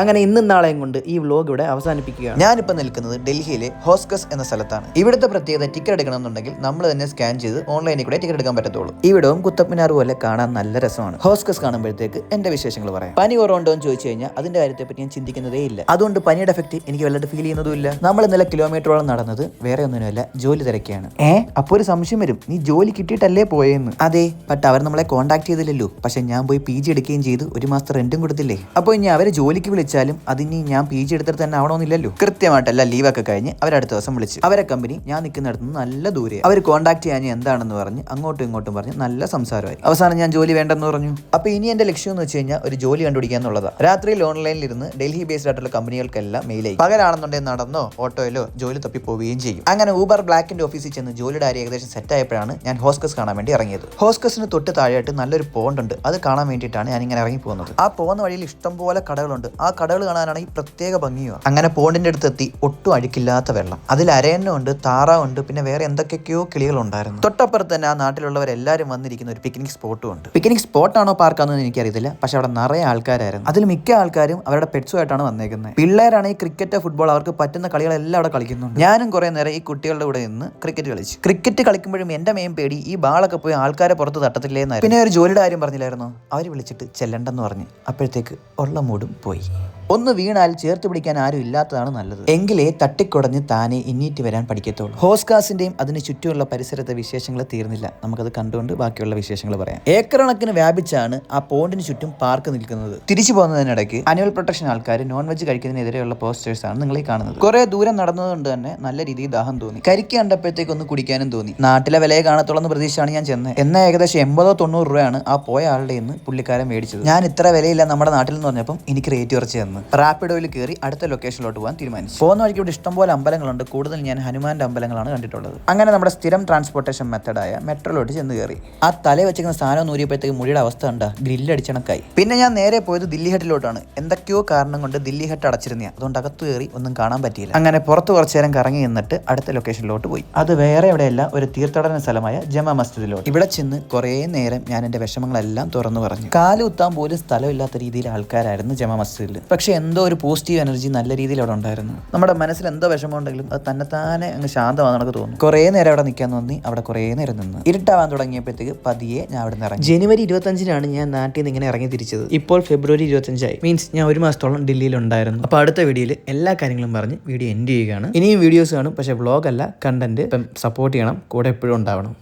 അങ്ങനെ ഇന്നും നാളെയും കൊണ്ട് ഈ വ്ലോഗ് ഇവിടെ അവസാനിപ്പിക്കുകയാണ്. ഞാനിപ്പോൾ നിൽക്കുന്നത് ഡൽഹിയിലെ ഹോസ്കസ് എന്ന സ്ഥലത്താണ്. ഇവിടുത്തെ പ്രത്യേകത ടിക്കറ്റ് എടുക്കണമെന്നുണ്ടെങ്കിൽ നമ്മൾ തന്നെ സ്കാൻ ചെയ്ത് ഓൺലൈനിൽ കൂടെ ടിക്കറ്റ് എടുക്കാൻ പറ്റത്തുള്ളൂ. ഇവിടവും കുത്തബ് മിനാർ പോലെ കാണാൻ നല്ല രസമാണ്. ഹോസ്കസ് കാണുമ്പോഴത്തേക്ക് എന്റെ വിശേഷങ്ങൾ പറയാം. പനി കുറവുണ്ടോ എന്ന് ചോദിച്ചു കഴിഞ്ഞാൽ അതിന്റെ കാര്യത്തെ പറ്റി ഞാൻ ചിന്തിക്കുന്നതേ ഇല്ല. അതുകൊണ്ട് പനിയുടെ എഫക്ട് എനിക്ക് വല്ലതും ഫീൽ ചെയ്യുന്നതുമില്ല. നമ്മൾ ഇന്നലെ കിലോമീറ്ററോളം നടന്നത് വേറെ ഒന്നിനുമല്ല, ജോലി തിരക്കിയാണ്. അപ്പോൾ ഒരു സംശയം വരും, നീ ജോലി കിട്ടിയിട്ടല്ലേ പോയെന്ന്. അതെ, ബട്ട് അവർ നമ്മളെ കോൺടാക്ട് ചെയ്തില്ലല്ലോ. പക്ഷെ ഞാൻ പോയി PG എടുക്കുകയും ചെയ്തു, 1 മാസത്തെ റെന്റും കൊടുത്തില്ലേ. അപ്പോൾ ഇനി അവരെ ജോലിക്ക് വിളിച്ചാലും അതിന് ഞാൻ PG എടുത്തിട്ട് തന്നെ ആവണമെന്നില്ലല്ലോ. കൃത്യമായിട്ടല്ല ലീവൊക്കെ കഴിഞ്ഞ് അവരടുത്ത ദിവസം വിളിച്ചു. അവരെ കമ്പനി ഞാൻ നിൽക്കുന്നിടത്ത് നിന്ന് നല്ല ദൂരെ. അവർ കോൺടാക്ട് ചെയ്യാൻ എന്താണെന്ന് പറഞ്ഞ് അങ്ങോട്ടും ഇങ്ങോട്ടും പറഞ്ഞ് നല്ല സംസാരമായി. അവസാനം ഞാൻ ജോലി വേണ്ടെന്ന് പറഞ്ഞു. അപ്പോൾ ഇനി എന്റെ ലക്ഷ്യം എന്ന് വെച്ച് കഴിഞ്ഞാൽ ഒരു ജോലി കണ്ടുപിടിക്കുക എന്നുള്ളതാണ്. രാത്രിയിൽ ഓൺലൈനിൽ ഇരുന്ന് ഡൽഹി ബേസ്ഡ് ആയിട്ടുള്ള കമ്പനികൾക്കെല്ലാം മെയിലായി. പകലാണെന്നുണ്ടെങ്കിൽ നടന്നോ ഓട്ടോയിലോ ജോലി തപ്പി പോവുകയും ചെയ്യും. അങ്ങനെ ഊബർ ബ്ലാക്കിന്റെ ഓഫീസിൽ ചെന്ന് ജോലിയുടെ കാര്യം ഏകദേശം സെറ്റ് ആയപ്പോഴാണ് ഞാൻ ഹോസ്കസ് കാണാൻ വേണ്ടി ഇറങ്ങിയത്. ഹോസ്കസിന് തൊട്ട് താഴെയായിട്ട് നല്ലൊരു പോണ്ട് ഉണ്ട്. അത് കാണാൻ വേണ്ടിയിട്ടാണ് ഞാൻ ഇങ്ങനെ ഇറങ്ങി പോകുന്നത്. ആ പോകുന്ന വഴിയിൽ ഇഷ്ടംപോലെ കടകളുണ്ട്. ആ കടകൾ കാണാനാണെങ്കിൽ പ്രത്യേക ഭംഗിയോ. അങ്ങനെ പോണ്ടിന്റെ അടുത്തെത്തി. ഒട്ടും അഴുക്കില്ലാത്ത വെള്ളം, അതിൽ അരയന്നുണ്ട്, താറാവുണ്ട്, പിന്നെ വേറെ എന്തൊക്കെയൊക്കെയോ കിളികളുണ്ടായിരുന്നു. തൊട്ടപ്പുറത്ത് തന്നെ ആ നാട്ടിലുള്ളവരെല്ലാവരും വന്നിരിക്കുന്ന ഒരു പിക്നിക് സ്പോട്ടും ഉണ്ട്. പിക്നിക് സ്പോട്ടാണോ പാർക്കാണെന്ന് എനിക്കറിയത്തില്ല, പക്ഷെ അവിടെ നിറയെ ആൾക്കാരായിരുന്നു. അതിൽ മിക്ക ആൾക്കാരും അവരുടെ പെറ്റ്സുമായിട്ടാണ് വന്നേക്കുന്നത്. പിള്ളേരാണ് ഈ ക്രിക്കറ്റ്, ഫുട്ബോൾ, അവർക്ക് പറ്റുന്ന കളികളെല്ലാം അവിടെ കളിക്കുന്നുണ്ട്. ഞാനും കുറെ നേരം ഈ കുട്ടികളുടെ കൂടെ നിന്ന് ക്രിക്കറ്റ് കളിച്ചു. ക്രിക്കറ്റ് കളിക്കുമ്പോഴും എന്റെ മെയിൻ പേടി ഈ ബാളൊക്കെ പോയി ആൾക്കാരെ പുറത്ത് തട്ടത്തില്ലേന്നായിരുന്നു. പിന്നെ ഒരു ജോലിയുടെ കാര്യം പറഞ്ഞില്ലായിരുന്നോ, അവർ വിളിച്ചിട്ട് ചെല്ലണ്ടെന്ന് പറഞ്ഞു. അപ്പോഴത്തേക്ക് ഉള്ള മൂടും പോയി. ഒന്ന് വീണാൽ ചേർത്ത് പിടിക്കാൻ ആരും ഇല്ലാത്തതാണ് നല്ലത്. എങ്കിലേ തട്ടിക്കുടഞ്ഞ് താനെ ഇന്നീറ്റ് വരാൻ പഠിക്കത്തുള്ളൂ. ഹോസ്കാസിന്റെയും അതിന് ചുറ്റുമുള്ള പരിസരത്തെ വിശേഷങ്ങൾ തീർന്നില്ല. നമുക്കത് കണ്ടുകൊണ്ട് ബാക്കിയുള്ള വിശേഷങ്ങൾ പറയാം. ഏക്കർ കണക്കിന് വ്യാപിച്ചാണ് ആ പോണ്ടിന് ചുറ്റും പാർക്ക് നിൽക്കുന്നത്. തിരിച്ചു പോകുന്നതിനിടയ്ക്ക് അനിമൽ പ്രൊട്ടക്ഷൻ ആൾക്കാർ നോൺ വെജ് കഴിക്കുന്നതിനെതിരെയുള്ള പോസ്റ്റേഴ്സ് ആണ് നിങ്ങൾ ഈ കാണുന്നത്. കുറെ ദൂരം നടന്നതുകൊണ്ട് തന്നെ നല്ല രീതിയിൽ ദാഹം തോന്നി. കരിക്ക് കണ്ടപ്പോഴത്തേക്ക് ഒന്ന് കുടിക്കാനും തോന്നി. നാട്ടിലെ വിലയെ കാണത്തുള്ളൂ പ്രതീക്ഷയാണ് ഞാൻ ചെന്നത്. എന്നാൽ ഏകദേശം 80-90 രൂപയാണ് ആ പോയ ആളുടെ നിന്ന് പുള്ളിക്കാരൻ മേടിച്ചത്. ഞാൻ ഇത്ര വിലയില്ല നമ്മുടെ നാട്ടിൽ എന്ന് പറഞ്ഞപ്പം എനിക്ക് റേറ്റ് കുറച്ച് തന്നു. റാപ്പിഡോയിൽ കയറി അടുത്ത ലൊക്കേഷനിലോട്ട് പോകാൻ തീരുമാനിച്ചു. പോകുന്ന വഴിക്ക് ഇവിടെ ഇഷ്ടംപോലെ അമ്പലങ്ങളുണ്ട്. കൂടുതൽ ഞാൻ ഹനുമാന്റെ അമ്പലങ്ങളാണ് കണ്ടിട്ടുള്ളത്. അങ്ങനെ നമ്മുടെ സ്ഥിരം ട്രാൻസ്പോർട്ടേഷൻ മെത്തഡായ മെട്രോയിലോട്ട് ചെന്ന് കയറി. ആ തലയിൽ വെച്ചിരിക്കുന്ന സാധനം നൂരിയപ്പോഴത്തേക്ക് മുടിയുടെ അവസ്ഥ കണ്ട ഗ്രില്ലടിച്ചണക്കായി. പിന്നെ ഞാൻ നേരെ പോയത് ദില്ലി ഹട്ടിലോട്ടാണ്. എന്തൊക്കെയോ കാരണം കൊണ്ട് ദില്ലി ഹട്ട് അടച്ചിരുന്ന, അതുകൊണ്ട് അകത്ത് കയറി ഒന്നും കാണാൻ പറ്റിയില്ല. അങ്ങനെ പുറത്ത് കുറച്ചു നേരം കറങ്ങി നിന്നിട്ട് അടുത്ത ലൊക്കേഷനിലോട്ട് പോയി. അത് വേറെ എവിടെയല്ല, ഒരു തീർത്ഥാടന സ്ഥലമായ ജമാ മസ്ജിദിലോട്ട്. ഇവിടെ ചെന്ന് കുറേ നേരം ഞാൻ എന്റെ വിഷമങ്ങളെല്ലാം തുറന്നു പറഞ്ഞു. കാലുകുത്താൻ പോലും സ്ഥലമില്ലാത്ത രീതിയിൽ ആൾക്കാരായിരുന്നു ജമാ മസ്ജിദിൽ. പക്ഷെ എന്തോ ഒരു പോസിറ്റീവ് എനർജി നല്ല രീതിയിൽ അവിടെ ഉണ്ടായിരുന്നു. നമ്മുടെ മനസ്സിൽ എന്തോ വിഷമം ഉണ്ടെങ്കിലും അത് തന്നെത്താനെ അങ്ങ് ശാന്തമാണെന്ന് നമുക്ക് തോന്നുന്നു. കുറേ നേരം അവിടെ നിൽക്കാൻ തോന്നി. അവിടെ കുറേ നേരം നിന്ന് ഇരുട്ടാവാൻ തുടങ്ങിയപ്പോഴത്തേക്ക് പതിയെ ഞാൻ അവിടെ നിന്ന് ഇറങ്ങി. ജനുവരി 25-നാണ് ഞാൻ നാട്ടിൽ നിന്ന് ഇങ്ങനെ ഇറങ്ങി തിരിച്ചത്. ഇപ്പോൾ ഫെബ്രുവരി 25 മീൻസ് ഞാൻ 1 മാസത്തോളം ഡൽഹിയിൽ ഉണ്ടായിരുന്നു. അപ്പോൾ അടുത്ത വീഡിയോയിൽ എല്ലാ കാര്യങ്ങളും പറഞ്ഞ് വീഡിയോ എൻഡ് ചെയ്യുകയാണ്. ഇനിയും വീഡിയോസ് കാണും, പക്ഷേ വ്ളോഗ് അല്ല, കണ്ടന്റ്. സപ്പോർട്ട് ചെയ്യണം, കൂടെ എപ്പോഴും ഉണ്ടാവണം.